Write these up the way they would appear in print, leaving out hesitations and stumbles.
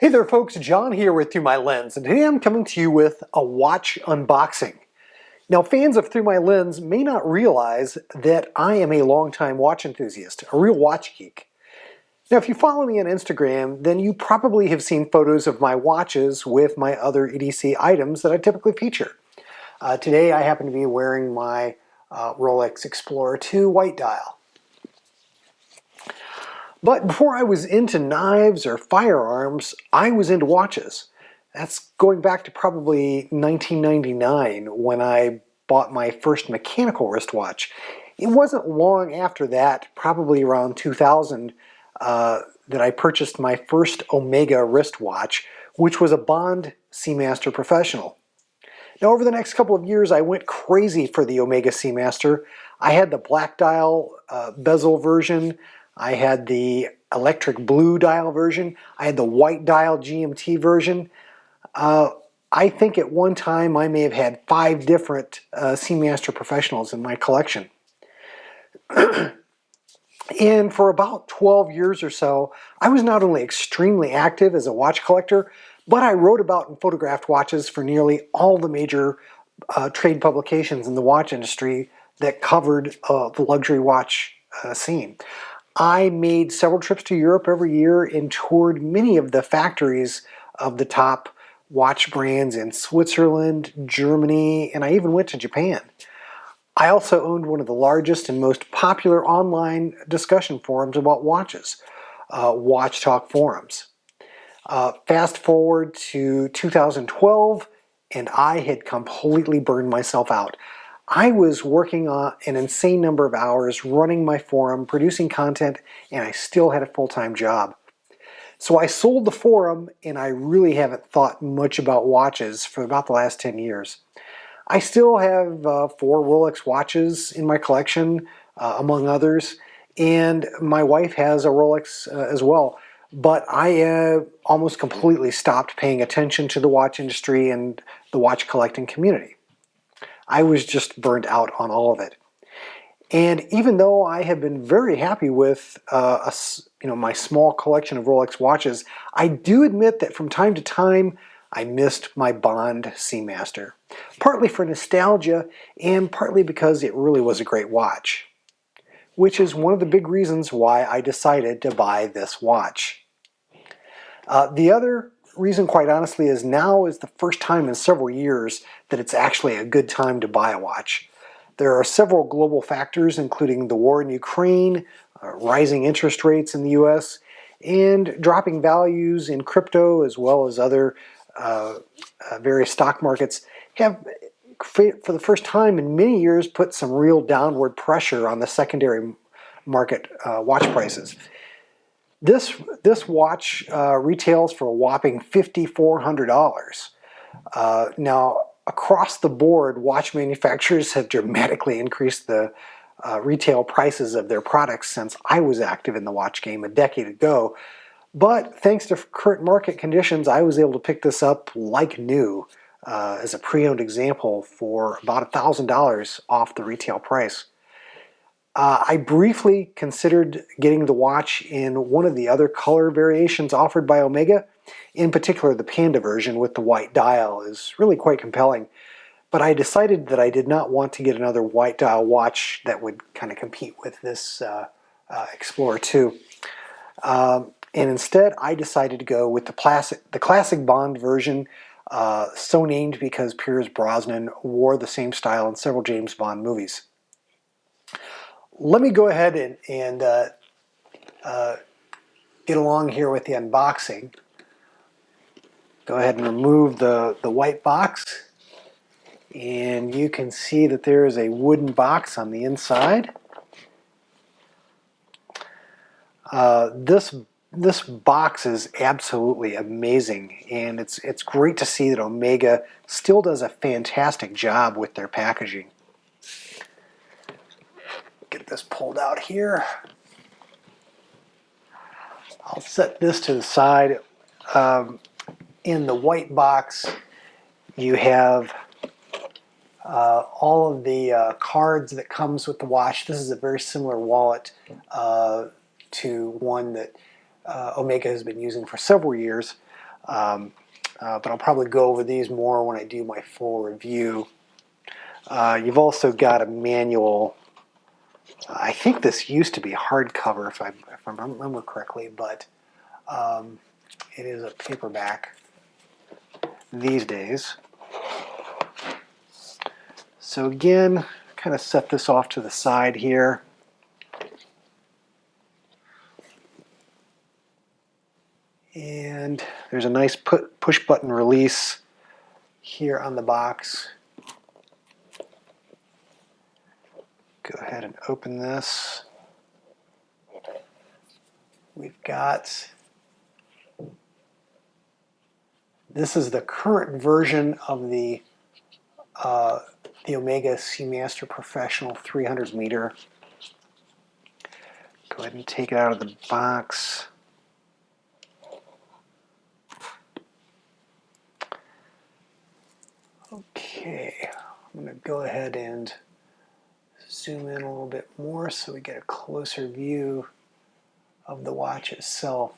Hey there folks, John here with Through My Lens, and today I'm coming to you with a watch unboxing. Now fans of Through My Lens may not realize that I am a longtime watch enthusiast, a real watch geek. Now if you follow me on Instagram, then you probably have seen photos of my watches with my other EDC items that I typically feature. Today I happen to be wearing my Rolex Explorer 2 white dial. But before I was into knives or firearms, I was into watches. That's going back to probably 1999 when I bought my first mechanical wristwatch. It wasn't long after that, probably around 2000, that I purchased my first Omega wristwatch, which was a Bond Seamaster Professional. Now over the next couple of years I went crazy for the Omega Seamaster. I had the black dial bezel version. I had the electric blue dial version. I had the white dial GMT version. I think at one time I may have had 5 different Seamaster Professionals in my collection. And for about 12 years or so, I was not only extremely active as a watch collector, but I wrote about and photographed watches for nearly all the major trade publications in the watch industry that covered the luxury watch scene. I made several trips to Europe every year and toured many of the factories of the top watch brands in Switzerland, Germany, and I even went to Japan. I also owned one of the largest and most popular online discussion forums about watches, Watch Talk forums. Fast forward to 2012, and I had completely burned myself out. I was working on an insane number of hours running my forum, producing content, and I still had a full-time job. So I sold the forum, and I really haven't thought much about watches for about the last 10 years. I still have 4 Rolex watches in my collection, among others, and my wife has a Rolex as well. But I almost completely stopped paying attention to the watch industry and the watch collecting community. I was just burned out on all of it. And even though I have been very happy with my small collection of Rolex watches, I do admit that from time to time I missed my Bond Seamaster. Partly for nostalgia and partly because it really was a great watch. Which is one of the big reasons why I decided to buy this watch. The other reason, quite honestly, is now is the first time in several years that it's actually a good time to buy a watch. There are several global factors, including the war in Ukraine, rising interest rates in the US, and dropping values in crypto as well as other various stock markets have, for the first time in many years, put some real downward pressure on the secondary market watch prices. This watch retails for a whopping $5,400. Now, across the board, watch manufacturers have dramatically increased the retail prices of their products since I was active in the watch game a decade ago. But thanks to current market conditions, I was able to pick this up like new as a pre-owned example for about $1,000 off the retail price. I briefly considered getting the watch in one of the other color variations offered by Omega. In particular, the Panda version with the white dial is really quite compelling. But I decided that I did not want to get another white dial watch that would kind of compete with this Explorer 2. And instead, I decided to go with the classic Bond version, so named because Pierce Brosnan wore the same style in several James Bond movies. Let me go ahead and get along here with the unboxing. Go ahead and remove the white box. And you can see that there is a wooden box on the inside. This box is absolutely amazing, and it's great to see that Omega still does a fantastic job with their packaging. Get this pulled out here. I'll set this to the side. In the white box, you have all of the cards that comes with the watch. This is a very similar wallet to one that Omega has been using for several years. But I'll probably go over these more when I do my full review. You've also got a manual. I think this used to be hardcover, if I remember correctly, but it is a paperback these days. So again, kind of set this off to the side here. And there's a nice push button release here on the box. Go ahead and open this. We've got, this is the current version of the Omega Seamaster Professional 300 meter. Go ahead and take it out of the box. Okay, I'm going to go ahead and zoom in a little bit more so we get a closer view of the watch itself.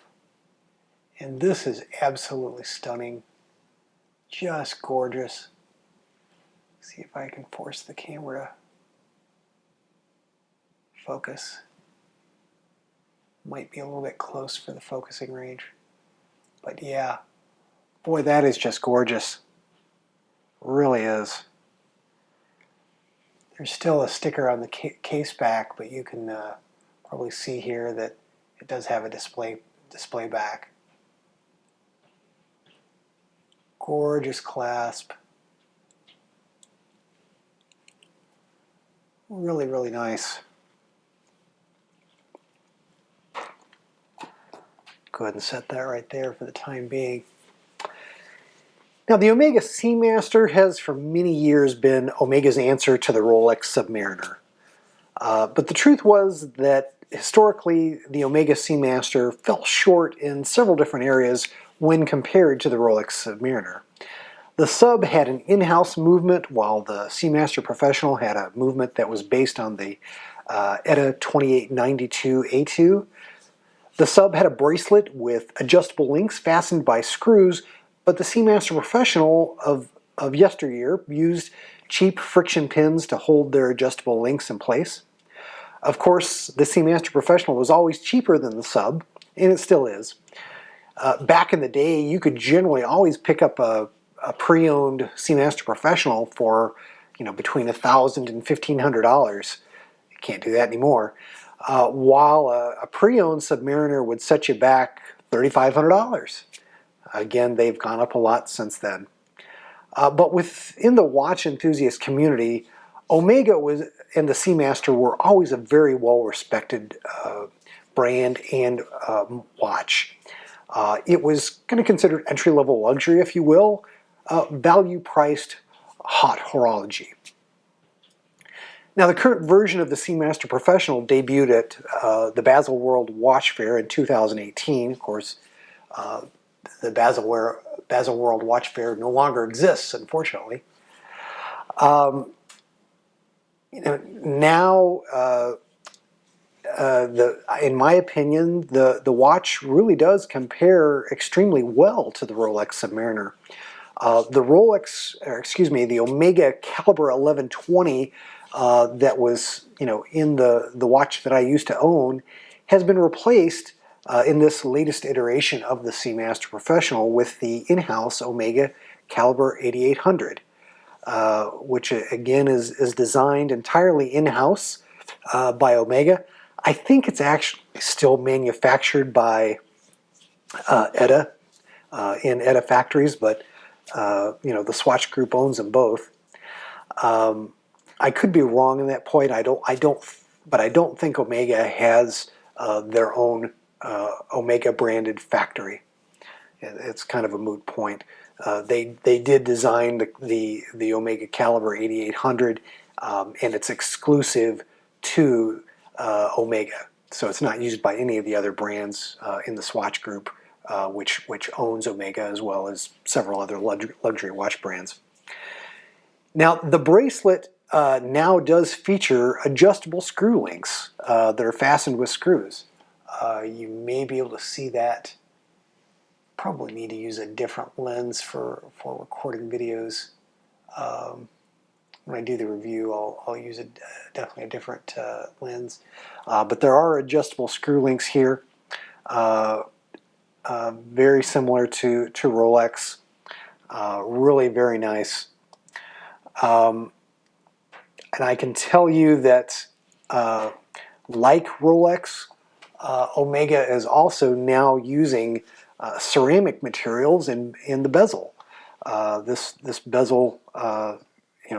And this is absolutely stunning, just gorgeous. See if I can force the camera to focus. Might be a little bit close for the focusing range, but yeah, boy, that is just gorgeous. Really is. There's still a sticker on the case back, but you can probably see here that it does have a display back. Gorgeous clasp. Really, really nice. Go ahead and set that right there for the time being. Now, the Omega Seamaster has for many years been Omega's answer to the Rolex Submariner. But the truth was that historically the Omega Seamaster fell short in several different areas when compared to the Rolex Submariner. The Sub had an in-house movement, while the Seamaster Professional had a movement that was based on the ETA 2892A2. The Sub had a bracelet with adjustable links fastened by screws, but the Seamaster Professional of yesteryear used cheap friction pins to hold their adjustable links in place. Of course, the Seamaster Professional was always cheaper than the Sub, and it still is. Back in the day, you could generally always pick up a pre-owned Seamaster Professional for, between $1,000 and $1,500. You can't do that anymore. While a pre-owned Submariner would set you back $3,500. Again, they've gone up a lot since then. But within the watch enthusiast community, Omega and the Seamaster were always a very well-respected brand and watch. It was kind of considered entry-level luxury, if you will, value-priced hot horology. Now, the current version of the Seamaster Professional debuted at the Bezel World Watch Fair in 2018. Of course, the Bezel World Watch Fair no longer exists, unfortunately. Now, in my opinion, the watch really does compare extremely well to the Rolex Submariner. The Omega Caliber 1120 that was, in the watch that I used to own, has been replaced in this latest iteration of the Seamaster Professional with the in-house Omega Caliber 8800, which again is designed entirely in-house by Omega. I think it's actually still manufactured by ETA in ETA factories, but the Swatch Group owns them both. I could be wrong on that point. But I don't think Omega has their own Omega branded factory. It's kind of a moot point. They did design the Omega Caliber 8800, and it's exclusive to Omega. So it's not used by any of the other brands in the Swatch Group, which owns Omega as well as several other luxury watch brands. Now, the bracelet now does feature adjustable screw links that are fastened with screws. You may be able to see that probably need to use a different lens for recording videos. When I do the review, I'll use definitely a different lens. But there are adjustable screw links here, very similar to Rolex. Really very nice. And I can tell you that, like Rolex, Omega is also now using ceramic materials in the bezel. This bezel,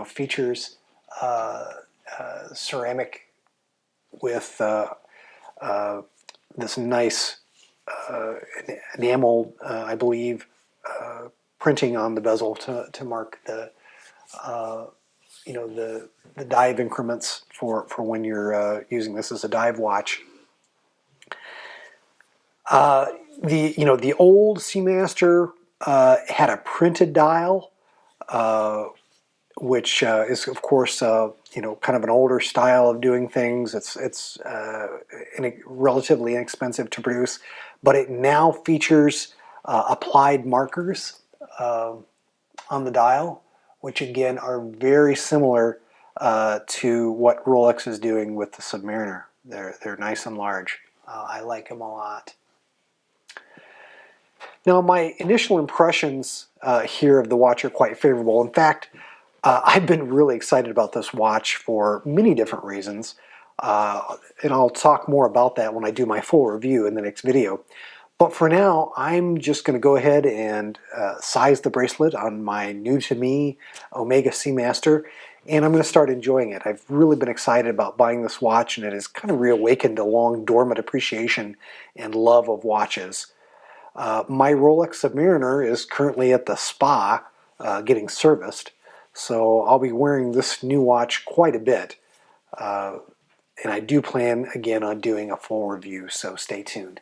features ceramic with this nice enamel, I believe, printing on the bezel to mark the the dive increments for when you're using this as a dive watch. The old Seamaster had a printed dial, which is of course kind of an older style of doing things. It's relatively inexpensive to produce, but it now features applied markers on the dial, which again are very similar to what Rolex is doing with the Submariner. They're nice and large. I like them a lot. Now, my initial impressions here of the watch are quite favorable. In fact, I've been really excited about this watch for many different reasons, and I'll talk more about that when I do my full review in the next video. But for now, I'm just going to go ahead and size the bracelet on my new-to-me Omega Seamaster, and I'm going to start enjoying it. I've really been excited about buying this watch, and it has kind of reawakened a long dormant appreciation and love of watches. My Rolex Submariner is currently at the spa getting serviced, so I'll be wearing this new watch quite a bit. And I do plan, again, on doing a full review, so stay tuned.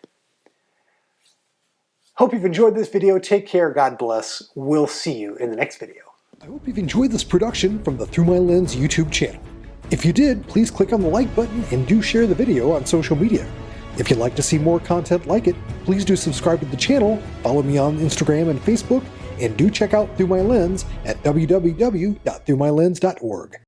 Hope you've enjoyed this video. Take care. God bless. We'll see you in the next video. I hope you've enjoyed this production from the Through My Lens YouTube channel. If you did, please click on the like button and do share the video on social media. If you'd like to see more content like it, please do subscribe to the channel, follow me on Instagram and Facebook, and do check out Through My Lens at www.throughmylens.org.